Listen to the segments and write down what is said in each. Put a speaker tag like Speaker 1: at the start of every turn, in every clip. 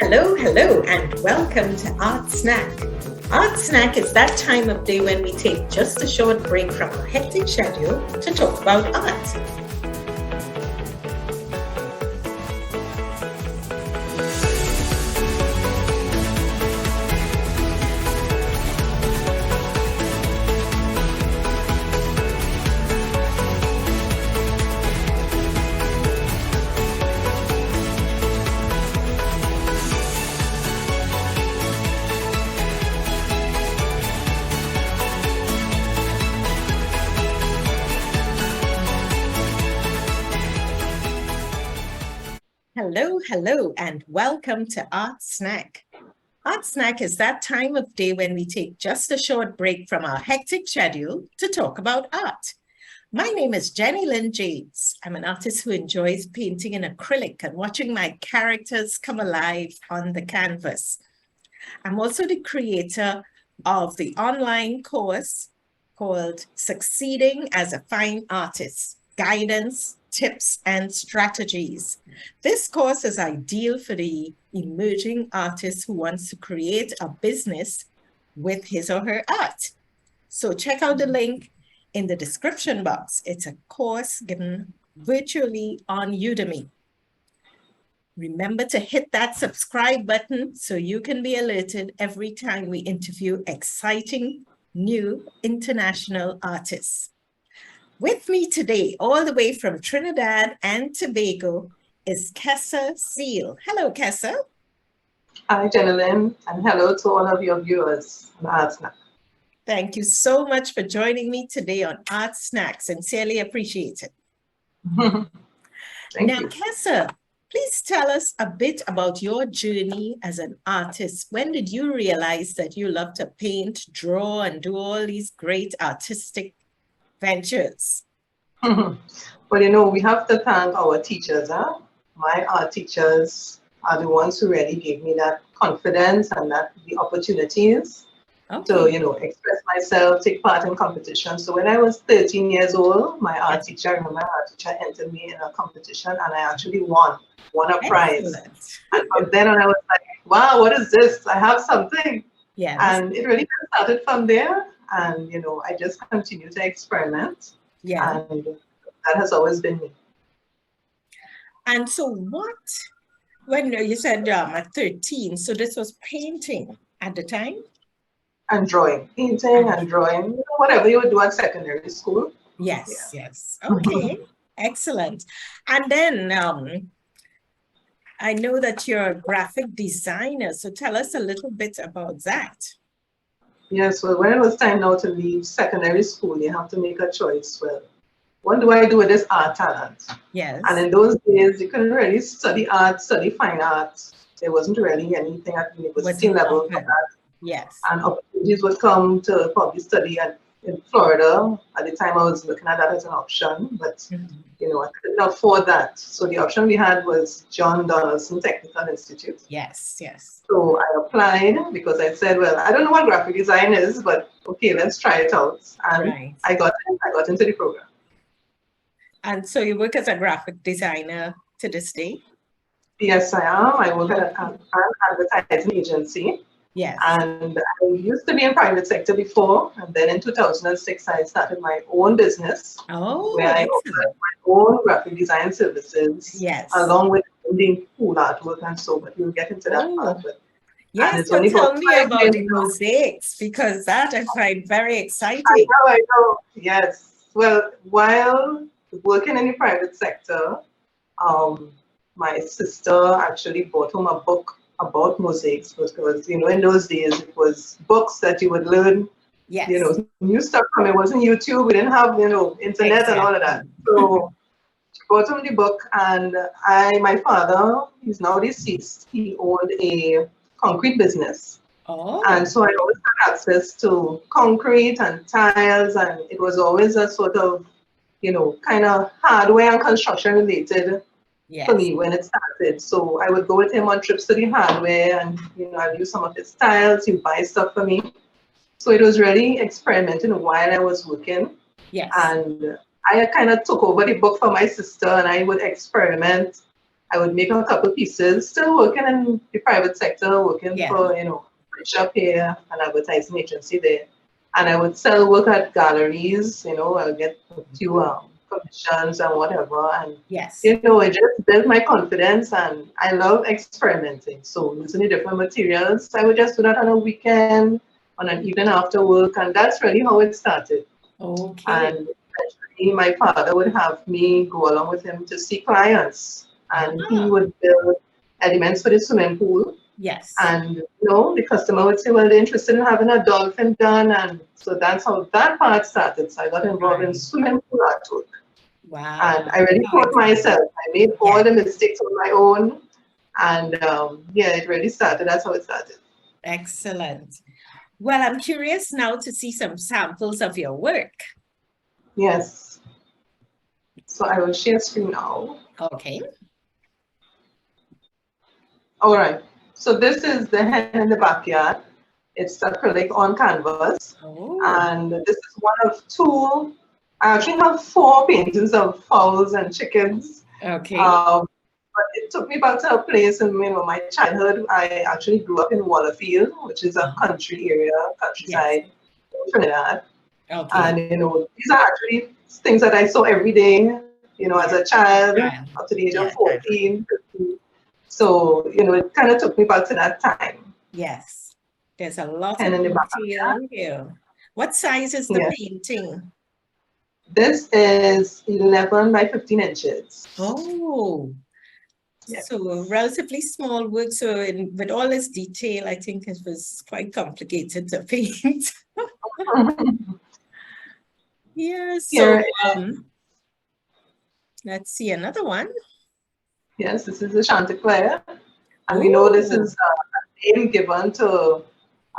Speaker 1: Hello, and welcome to Art Snack. Art Snack is that time of day when we take just a short break from a hectic schedule to talk about art. Hello, and welcome to Art Snack. Art Snack is that time of day when we take just a short break from our hectic schedule to talk about art. My name is Jennylynd James. I'm an artist who enjoys painting in acrylic and watching my characters come alive on the canvas. I'm also the creator of the online course called Succeeding as a Fine Artist, Guidance, Tips and Strategies. This course is ideal for the emerging artist who wants to create a business with his or her art. So check out the link in the description box. It's a course given virtually on Udemy. Remember to hit that subscribe button so you can be alerted every time we interview exciting new international artists. With me today, all the way from Trinidad and Tobago, is Kessa Seale. Hello, Kessa.
Speaker 2: Hi, Jennylynd, and hello to all of your viewers on Art Snack.
Speaker 1: Thank you so much for joining me today on Art Snack. Sincerely appreciate it.
Speaker 2: Thank you.
Speaker 1: Kessa, please tell us a bit about your journey as an artist. When did you realize that you love to paint, draw, and do all these great artistic ventures?
Speaker 2: Well, we have to thank our teachers. My art teachers are the ones who really gave me that confidence and the opportunities to, express myself, take part in competitions. So when I was 13 years old, my art teacher entered me in a competition and I actually won a prize. And from then on, I was like, wow, what is this? I have something.
Speaker 1: Yes.
Speaker 2: And it really started from there. And, I just continue to experiment.
Speaker 1: Yeah.
Speaker 2: And that has always been me.
Speaker 1: And so when you said at 13, so this was painting at the time?
Speaker 2: And drawing, painting and drawing, whatever you would do at secondary school.
Speaker 1: Yes, yeah. Yes. Okay, excellent. And then I know that you're a graphic designer, so tell us a little bit about that.
Speaker 2: Yes, well, when it was time now to leave secondary school, you have to make a choice. Well, what do I do with this art talent?
Speaker 1: Yes.
Speaker 2: And in those days, you couldn't really study art, study fine art. There wasn't really anything at the university level for that.
Speaker 1: Yes.
Speaker 2: And opportunities would come to probably study in Florida. At the time, I was looking at that as an option, but I couldn't afford that. So the option we had was Donaldson Technical Institute.
Speaker 1: Yes, yes.
Speaker 2: So I applied because I said, well, I don't know what graphic design is, but okay, let's try it out. And I got into the program. And
Speaker 1: so you work as a graphic designer to this day?
Speaker 2: Yes, I am. I work at an advertising agency.
Speaker 1: Yes.
Speaker 2: And I used to be in private sector before, and then in 2006, I started my own business.
Speaker 1: Oh,
Speaker 2: where I offered my own graphic design services.
Speaker 1: Yes.
Speaker 2: Along with doing cool artwork and so, but we'll get into that part. But
Speaker 1: yes, so tell me about the mosaics, because that I find very exciting.
Speaker 2: I know. Yes. Well, while working in the private sector, my sister actually brought home a book about mosaics because, in those days it was books that you would learn, new stuff from. It wasn't YouTube. We didn't have, internet and all of that. So she brought home the book, and my father, he's now deceased. He owned a concrete business.
Speaker 1: Oh.
Speaker 2: And so I always had access to concrete and tiles, and it was always a sort of, kind of hardware and construction related.
Speaker 1: Yes.
Speaker 2: For me when it started. So I would go with him on trips to the hardware and, I'd use some of his styles, he'd buy stuff for me. So it was really experimenting while I was working.
Speaker 1: Yes.
Speaker 2: And I kind of took over the book for my sister and I would experiment. I would make a couple pieces, still working in the private sector, working for, you know, a shop here, an advertising agency there. And I would sell work at galleries, you know, I'll get a few commissions and whatever. And, you know, it just built my confidence, and I love experimenting. So using the different materials, I would just do that on a weekend, on an evening after work, and that's really how it started.
Speaker 1: Okay.
Speaker 2: And eventually my father would have me go along with him to see clients, and he would build elements for the swimming pool.
Speaker 1: Yes.
Speaker 2: And you know, the customer would say, well, they're interested in having a dolphin done, and so that's how that part started. So I got involved in swimming pool artwork.
Speaker 1: Wow.
Speaker 2: And I really taught myself. I made all the mistakes on my own, and yeah, it really started. That's how it started.
Speaker 1: Excellent. Well, I'm curious now to see some samples of your work.
Speaker 2: Yes. So I will share screen now.
Speaker 1: Okay.
Speaker 2: All right. So this is the hen in the backyard. It's acrylic on canvas. And this is one of two. I actually have 4 paintings of fowls and chickens.
Speaker 1: Okay.
Speaker 2: But it took me back to a place in, you know, my childhood. I actually grew up in Wallafield, which is a country area, countryside, in Trinidad. Okay. And, you know, these are actually things that I saw every day, you know, as a child, up to the age of 14, 15. So, you know, it kind of took me back to that time.
Speaker 1: Yes. There's a lot of detail here. What size is the painting?
Speaker 2: This is 11 by 15 inches.
Speaker 1: Oh. Yes. So relatively small work. So with all this detail, I think it was quite complicated to paint. Yes. So let's see another one.
Speaker 2: Yes, this is a chanticleer. And we know this is a name given to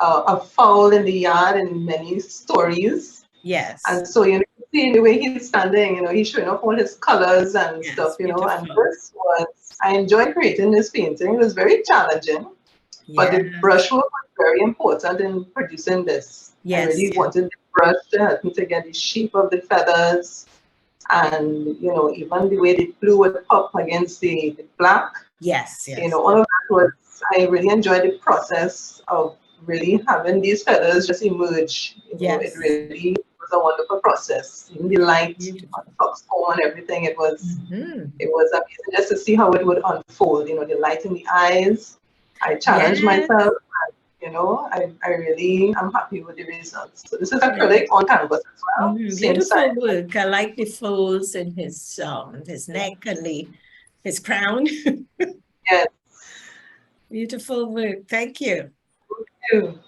Speaker 2: a fowl in the yard in many stories.
Speaker 1: Yes.
Speaker 2: And so, you know, see the way he's standing, you know, he's showing off all his colors and stuff, you know, and this was, I enjoyed creating this painting. It was very challenging, but the brushwork was very important in producing this. I really wanted the brush to help me to get the shape of the feathers, and, you know, even the way the blue would pop against the black.
Speaker 1: Yes.
Speaker 2: You know, all of that was, I really enjoyed the process of really having these feathers just emerge. You know, it really was a wonderful process. Even the light on fox comb and everything, it was amazing just to see how it would unfold. You know, the light in the eyes. I challenged myself. And, you know, I really am happy with the results. So this is acrylic on canvas as well.
Speaker 1: Beautiful work. I like the folds in his neck and his crown.
Speaker 2: Yes.
Speaker 1: Beautiful work. Thank you.
Speaker 2: Thank you.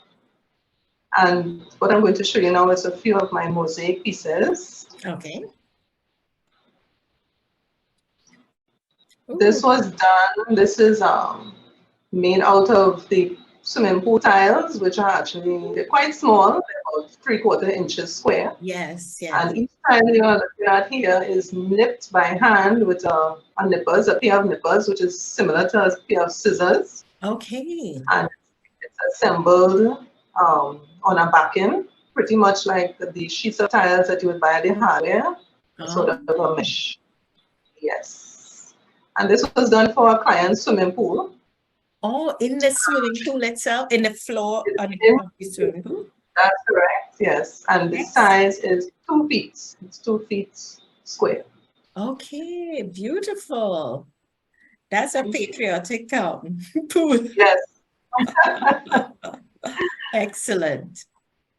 Speaker 2: And what I'm going to show you now is a few of my mosaic pieces.
Speaker 1: Okay.
Speaker 2: This was done. This is made out of the swimming pool tiles, which are actually, they're quite small, they're about 3/4 inches square.
Speaker 1: Yes.
Speaker 2: And each tile you're looking at here is nipped by hand with a nippers, a pair of nippers, which is similar to a pair of scissors.
Speaker 1: Okay.
Speaker 2: And it's assembled on a backing, pretty much like the sheets of tiles that you would buy at the hardware, sort of a mesh. Yes. And this was done for a client's swimming pool.
Speaker 1: Oh, in the swimming pool itself, in the floor of the swimming pool?
Speaker 2: That's correct, yes. And the size is 2 feet. It's 2 feet square.
Speaker 1: Okay, beautiful. That's a patriotic pool.
Speaker 2: Yes.
Speaker 1: Excellent.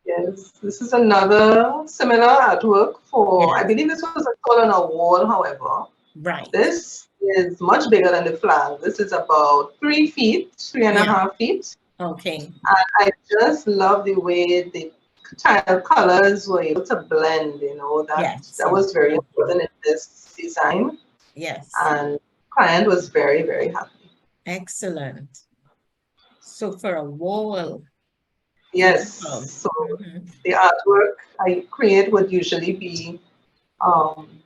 Speaker 2: Yes, this is another similar artwork for, I believe this was installed on a wall, however.
Speaker 1: Right.
Speaker 2: This is much bigger than the flag. This is about 3 feet, 3.5 feet.
Speaker 1: Okay.
Speaker 2: And I just love the way the tile colors were able to blend, you know, that was very important in this design.
Speaker 1: Yes.
Speaker 2: And the client was very, very happy.
Speaker 1: Excellent. So for a wall.
Speaker 2: Yes. So the artwork I create would usually be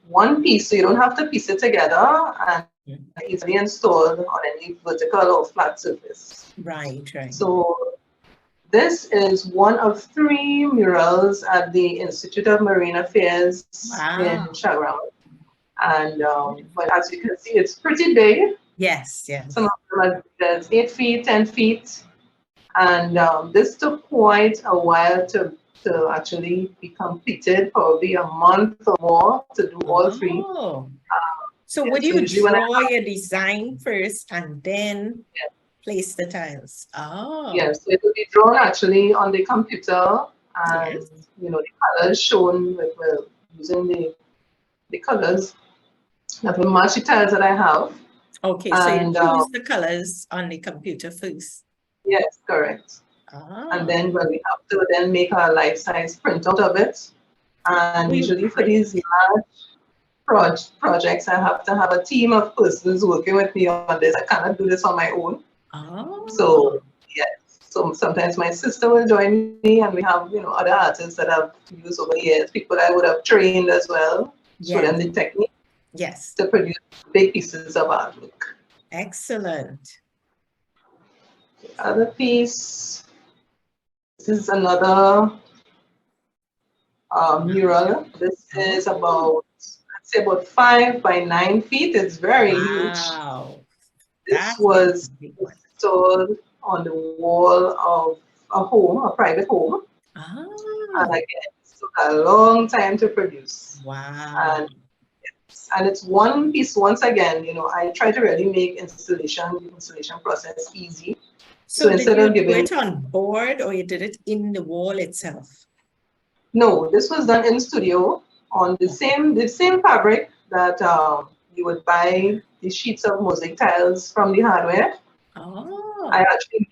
Speaker 2: one piece, so you don't have to piece it together, and easily installed on any vertical or flat surface.
Speaker 1: Right.
Speaker 2: So this is one of 3 murals at the Institute of Marine Affairs in Chagram. And but as you can see, it's pretty big.
Speaker 1: Yes, yes.
Speaker 2: Some of them are as 8 feet, 10 feet. And this took quite a while to actually be completed, probably a month or more to do all three.
Speaker 1: So
Speaker 2: yeah,
Speaker 1: would
Speaker 2: so
Speaker 1: you
Speaker 2: usually when
Speaker 1: draw your design first and then
Speaker 2: Yeah.
Speaker 1: place the tiles?
Speaker 2: Yes, it will be drawn actually on the computer, and
Speaker 1: Yes.
Speaker 2: the colors shown with using the colors that will match the tiles that I have.
Speaker 1: Okay, so you choose the colors on the computer first.
Speaker 2: Yes, correct. And then when we have to then make a life-size printout of it, and usually for these large projects, I have to have a team of persons working with me on this. I cannot do this on my own. So yes, so sometimes my sister will join me, and we have other artists that I've used over the years, people I would have trained as well, show them the technique.
Speaker 1: Yes.
Speaker 2: To produce big pieces of artwork.
Speaker 1: Excellent.
Speaker 2: The other piece. This is another mural. This is about, I'd say about 5 by 9 feet. It's very huge. This was installed on the wall of a home, a private home. And again, it took a long time to produce.
Speaker 1: Wow.
Speaker 2: And it's one piece, once again, I try to really make the installation process easy.
Speaker 1: So
Speaker 2: instead
Speaker 1: did
Speaker 2: of
Speaker 1: you
Speaker 2: giving
Speaker 1: do it on board or you did it in the wall itself?
Speaker 2: No, this was done in studio on the same fabric that you would buy the sheets of mosaic tiles from the hardware. I actually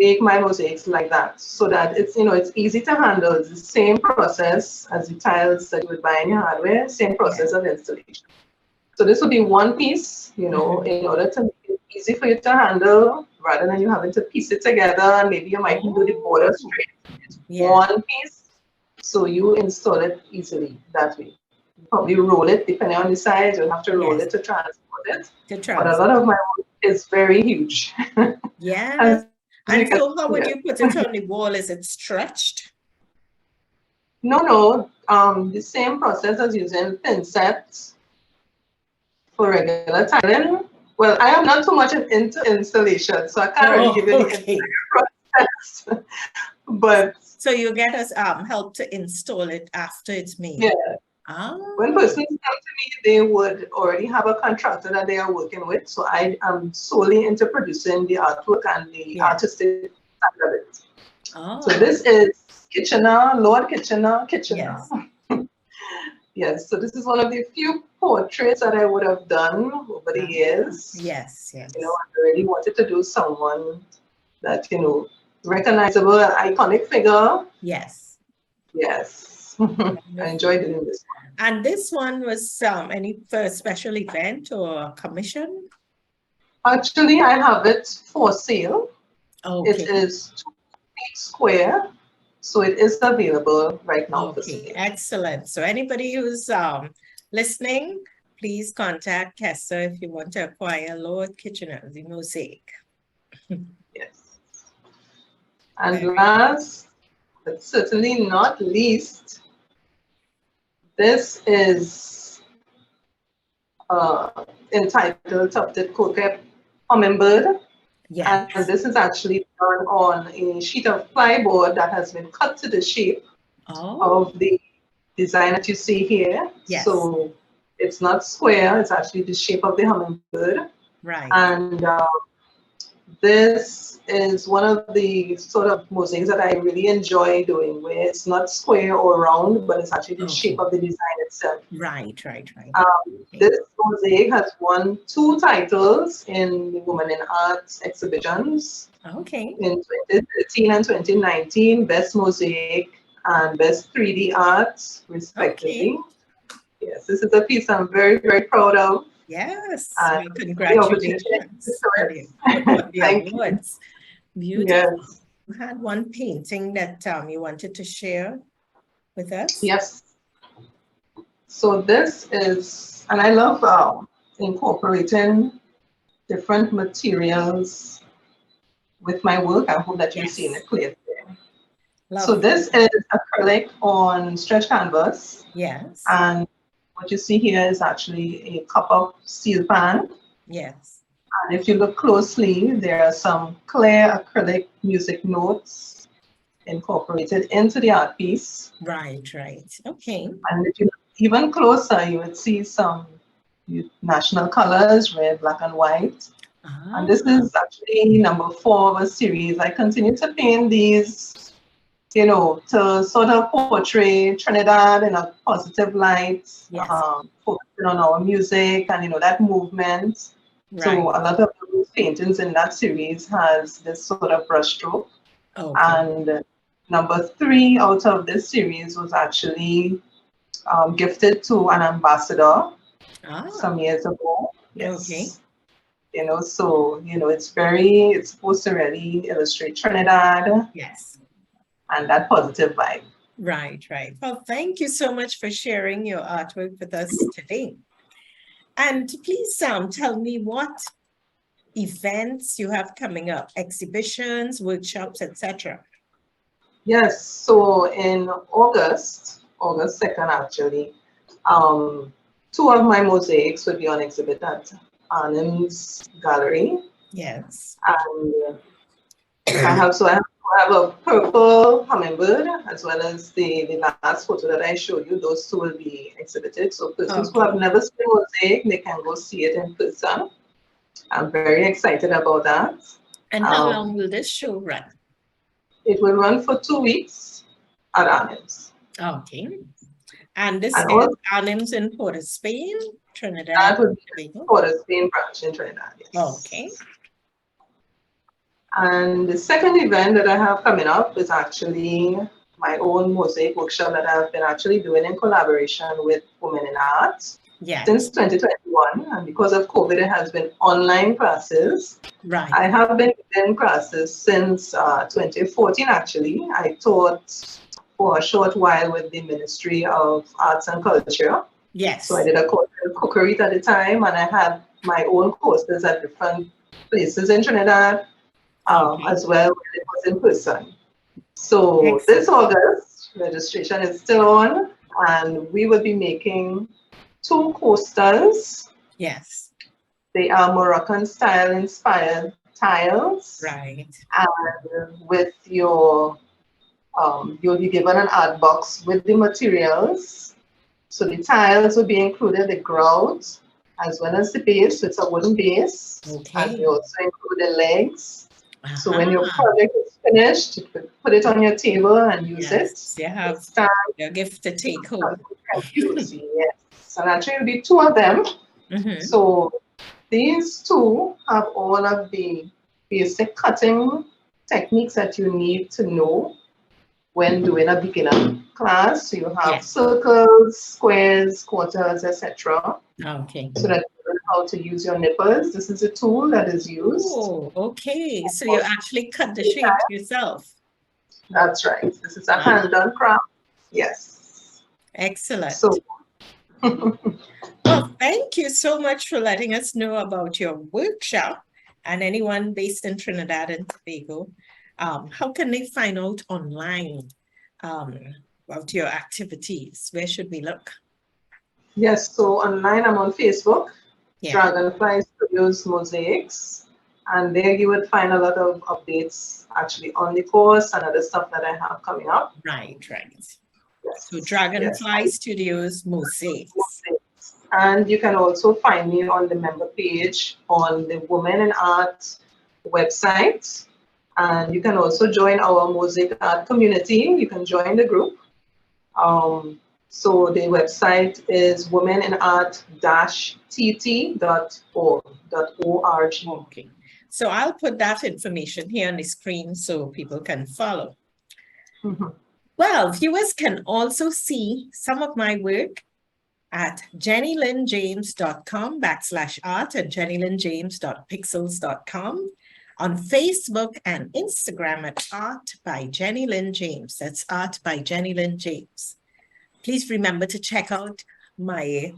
Speaker 2: make my mosaics like that, so that it's it's easy to handle. It's the same process as the tiles that you would buy in your hardware, same process of installation. So this would be one piece, in order to make it easy for you to handle, rather than you having to piece it together, and maybe you might do the border straight. It's one piece, so you install it easily that way. You probably roll it, depending on the size, you'll have to roll it to transport it. But a lot of my work is very huge.
Speaker 1: Yes. And so how would you put it on the wall? Is it stretched?
Speaker 2: No. The same process as using thin sets for regular tiling. Well, I am not too much into installation, so I can't really give you the entire process. But
Speaker 1: so you get us help to install it after it's made.
Speaker 2: Yeah. When persons come to me, they would already have a contractor that they are working with. So I am solely into producing the artwork and the artistic side of it. So this is Kitchener, Lord Kitchener. Yes, so this is one of the few portraits that I would have done over the years.
Speaker 1: Yes.
Speaker 2: I really wanted to do someone that, recognizable, iconic figure. Yes. I enjoyed doing this one.
Speaker 1: And this one was any for a special event or a commission?
Speaker 2: Actually, I have it for sale. It is 2 feet square. So it is available right now for sale.
Speaker 1: Excellent. So anybody who's listening, please contact Kessa if you want to acquire Lord Kitchener, the mosaic.
Speaker 2: Yes. And last, but certainly not least, this is entitled Tufted Coquette Hummingbird. Yes. And this is actually done on a sheet of plywood that has been cut to the shape of the design that you see here. Yes. So it's not square, it's actually the shape of the hummingbird. Right. And this is one of the sort of mosaics that I really enjoy doing, where it's not square or round, but it's actually the shape of the design itself.
Speaker 1: Right.
Speaker 2: This mosaic has won 2 titles in the Women in Arts exhibitions. In 2013 and 2019, Best Mosaic and Best 3D Arts, respectively. Yes, this is a piece I'm very, very proud of.
Speaker 1: Yes, congratulations. Thank you. Beautiful. Yes. You had one painting that you wanted to share with us?
Speaker 2: Yes. So this is, and I love incorporating different materials with my work. I hope that you've seen it clearly. So this is acrylic on stretch canvas.
Speaker 1: Yes.
Speaker 2: And what you see here is actually a copper steel pan.
Speaker 1: Yes.
Speaker 2: And if you look closely, there are some clear acrylic music notes incorporated into the art piece.
Speaker 1: Right, right. Okay.
Speaker 2: And if you look even closer, you would see some national colors, red, black, and white. And this
Speaker 1: Ah,
Speaker 2: is actually number 4 of a series. I continue to paint these, you know, to sort of portray Trinidad in a positive light,
Speaker 1: yes,
Speaker 2: focusing on our music and, you know, that movement. So
Speaker 1: right.
Speaker 2: a lot of those paintings in that series has this sort of brushstroke.
Speaker 1: Okay.
Speaker 2: And number 3 out of this series was actually gifted to an ambassador
Speaker 1: Ah,
Speaker 2: some years ago.
Speaker 1: okay.
Speaker 2: Yes. You know, so, you know, it's supposed to really illustrate Trinidad
Speaker 1: Yes.
Speaker 2: and that positive vibe.
Speaker 1: Right, right. Well, thank you so much for sharing your artwork with us today. And please, tell me what events you have coming up, exhibitions, workshops, etc.
Speaker 2: Yes, so in August 2nd actually, um, 2 of my mosaics will be on exhibit at Arnim's Gallery.
Speaker 1: Yes.
Speaker 2: And I have a purple hummingbird as well as the last photo that I showed you. Those 2 will be exhibited. So persons who have
Speaker 1: Okay.
Speaker 2: never seen mosaic, they can go see it in person. I'm very excited about that.
Speaker 1: And how long will this show run?
Speaker 2: It will run for 2 weeks at Arnim's.
Speaker 1: Okay. And this
Speaker 2: And
Speaker 1: is
Speaker 2: also
Speaker 1: Arnim's in Port of Spain, Trinidad
Speaker 2: that would
Speaker 1: and
Speaker 2: be
Speaker 1: Tobago.
Speaker 2: for the Spain branch in Trinidad,
Speaker 1: Okay.
Speaker 2: yes. And the second event that I have coming up is actually my own mosaic workshop that I've been actually doing in collaboration with Women in Art since
Speaker 1: Yes.
Speaker 2: 2021. And because of COVID, it has been online classes.
Speaker 1: Right.
Speaker 2: I have been in classes since 2014, actually. I taught for a short while with the Ministry of Arts and Culture. So I
Speaker 1: Yes.
Speaker 2: did a course in cookery at the time, and I had my own courses at different places in Trinidad,
Speaker 1: Okay.
Speaker 2: as well when it was in person. So
Speaker 1: Excellent.
Speaker 2: this August, registration is still on, and we will be making 2 coasters.
Speaker 1: Yes.
Speaker 2: They are Moroccan style inspired tiles,
Speaker 1: Right.
Speaker 2: and with your you'll be given an art box with the materials. So the tiles will be included, the grout, as well as the base. So it's a wooden base, and
Speaker 1: Okay.
Speaker 2: we also include the legs. So when your
Speaker 1: Aha.
Speaker 2: project is finished, you can put it on your table and use it.
Speaker 1: Yes. You
Speaker 2: The
Speaker 1: have
Speaker 2: stand
Speaker 1: your gift to take
Speaker 2: that
Speaker 1: home.
Speaker 2: you can use, yes. And actually, it'll be 2 of them.
Speaker 1: Mm-hmm.
Speaker 2: So these 2 have all of the basic cutting techniques that you need to know when doing a beginner class. You have
Speaker 1: Yes.
Speaker 2: circles, squares, quarters, etc.
Speaker 1: Okay.
Speaker 2: So that you learn how to use your nippers. This is a tool that is used.
Speaker 1: Oh, okay. So you actually cut the shape yourself.
Speaker 2: That's right. This is a
Speaker 1: Ah,
Speaker 2: hand-done craft. Yes.
Speaker 1: excellent.
Speaker 2: So
Speaker 1: Well, thank you so much for letting us know about your workshop. And anyone based in Trinidad and Tobago, how can they find out online um, about your activities? Where should we look?
Speaker 2: yes, so online I'm on Facebook,
Speaker 1: Yeah,
Speaker 2: Dragonfly Studios Mosaics, and there you would find a lot of updates actually on the course and other stuff that I have coming up.
Speaker 1: right, right. So
Speaker 2: Yes, yes.
Speaker 1: Dragonfly Studios Mosaics.
Speaker 2: And you can also find me on the member page on the Women in Art website. And you can also join our Mosaic Art community. You can join the group. So the website is womeninart-tt.org.
Speaker 1: Okay. So I'll put that information here on the screen so people can follow.
Speaker 2: Mhm.
Speaker 1: Well, viewers can also see some of my work at jennylyndjames.com/art and jennylyndjames.pixels.com, on Facebook and Instagram at Art by Jennylynd James. That's Art by Jennylynd James. Please remember to check out my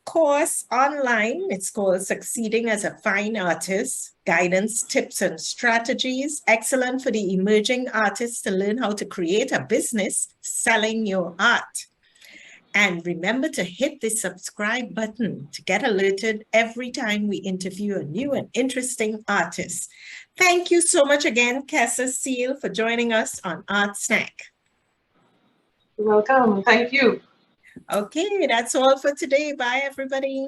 Speaker 1: course online. It's called Succeeding as a Fine Artist, Guidance, Tips, and Strategies. Excellent for the emerging artists to learn how to create a business selling your art. And remember to hit the subscribe button to get alerted every time we interview a new and interesting artist. Thank you so much again, Kessa Seale, for joining us on Art Snack.
Speaker 2: You're welcome. Thank you.
Speaker 1: Okay, that's all for today. Bye, everybody.